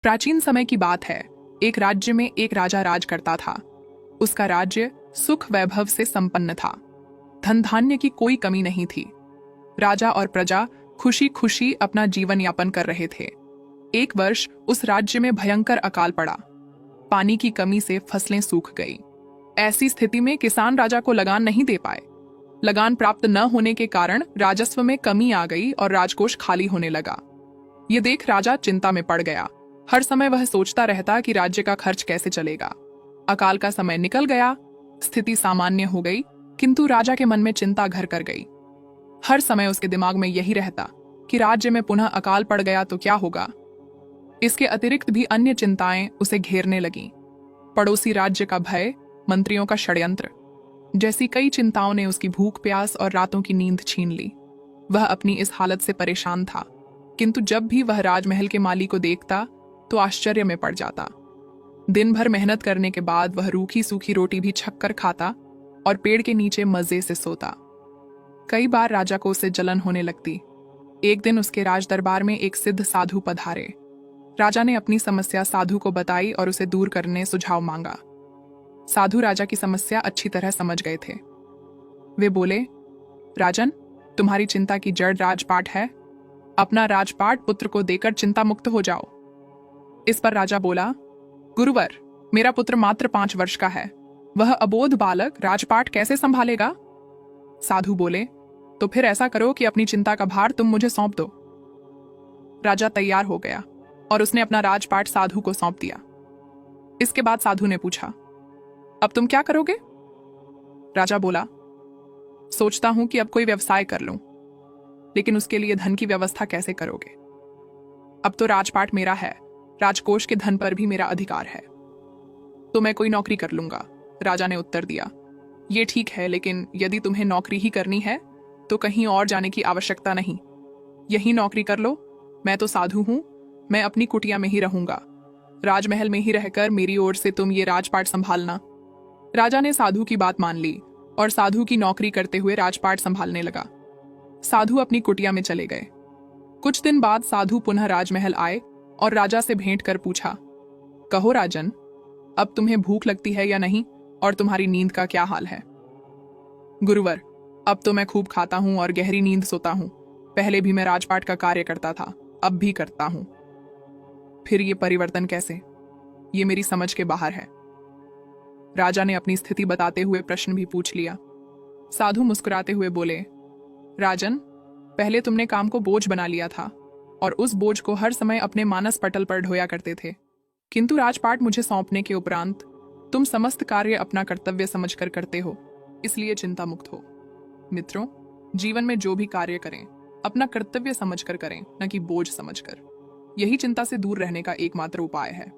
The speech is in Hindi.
प्राचीन समय की बात है। एक राज्य में एक राजा राज करता था। उसका राज्य सुख वैभव से संपन्न था। धन धान्य की कोई कमी नहीं थी। राजा और प्रजा खुशी खुशी अपना जीवन यापन कर रहे थे। एक वर्ष उस राज्य में भयंकर अकाल पड़ा। पानी की कमी से फसलें सूख गई। ऐसी स्थिति में किसान राजा को लगान नहीं दे पाए। लगान प्राप्त न होने के कारण राजस्व में कमी आ गई और राजकोष खाली होने लगा। ये देख राजा चिंता में पड़ गया। हर समय वह सोचता रहता कि राज्य का खर्च कैसे चलेगा। अकाल का समय निकल गया, स्थिति सामान्य हो गई, किंतु राजा के मन में चिंता घर कर गई। हर समय उसके दिमाग में यही रहता कि राज्य में पुनः अकाल पड़ गया तो क्या होगा। इसके अतिरिक्त भी अन्य चिंताएं उसे घेरने लगीं। पड़ोसी राज्य का भय, मंत्रियों का षड्यंत्र जैसी कई चिंताओं ने उसकी भूख प्यास और रातों की नींद छीन ली। वह अपनी इस हालत से परेशान था, किंतु जब भी वह राजमहल के माली को देखता तो आश्चर्य में पड़ जाता। दिन भर मेहनत करने के बाद वह रूखी सूखी रोटी भी छक कर खाता और पेड़ के नीचे मजे से सोता। कई बार राजा को उससे जलन होने लगती। एक दिन उसके राज दरबार में एक सिद्ध साधु पधारे। राजा ने अपनी समस्या साधु को बताई और उसे दूर करने सुझाव मांगा। साधु राजा की समस्या अच्छी तरह समझ गए थे। वे बोले, राजन, तुम्हारी चिंता की जड़ राजपाट है। अपना राजपाट पुत्र को देकर चिंता मुक्त हो जाओ। इस पर राजा बोला, गुरुवर, मेरा पुत्र मात्र 5 वर्ष का है। वह अबोध बालक राजपाट कैसे संभालेगा? साधु बोले, तो फिर ऐसा करो कि अपनी चिंता का भार तुम मुझे सौंप दो। राजा तैयार हो गया और उसने अपना राजपाट साधु को सौंप दिया। इसके बाद साधु ने पूछा, अब तुम क्या करोगे? राजा बोला, सोचता हूं कि अब कोई व्यवसाय कर लूं, लेकिन उसके लिए धन की व्यवस्था कैसे करोगे? अब तो राजपाट मेरा है, राजकोष के धन पर भी मेरा अधिकार है, तो मैं कोई नौकरी कर लूंगा। राजा ने उत्तर दिया, ये ठीक है, लेकिन यदि तुम्हें नौकरी ही करनी है तो कहीं और जाने की आवश्यकता नहीं। यही नौकरी कर लो। मैं तो साधु हूं, मैं अपनी कुटिया में ही रहूंगा। राजमहल में ही रहकर मेरी ओर से तुम ये राजपाट संभालना। राजा ने साधु की बात मान ली और साधु की नौकरी करते हुए राजपाट संभालने लगा। साधु अपनी कुटिया में चले गए। कुछ दिन बाद साधु पुनः राजमहल आए और राजा से भेंट कर पूछा, कहो राजन, अब तुम्हें भूख लगती है या नहीं, और तुम्हारी नींद का क्या हाल है? गुरुवर, अब तो मैं खूब खाता हूं और गहरी नींद सोता हूं। पहले भी मैं राजपाट का कार्य करता था, अब भी करता हूं। फिर ये परिवर्तन कैसे? ये मेरी समझ के बाहर है। राजा ने अपनी स्थिति बताते हुए प्रश्न भी पूछ लिया। साधु मुस्कुराते हुए बोले, राजन, पहले तुमने काम को बोझ बना लिया था और उस बोझ को हर समय अपने मानस पटल पर ढोया करते थे, किंतु राजपाट मुझे सौंपने के उपरांत तुम समस्त कार्य अपना कर्तव्य समझकर करते हो, इसलिए चिंता मुक्त हो। मित्रों, जीवन में जो भी कार्य करें अपना कर्तव्य समझकर करें, न कि बोझ समझकर। यही चिंता से दूर रहने का एकमात्र उपाय है।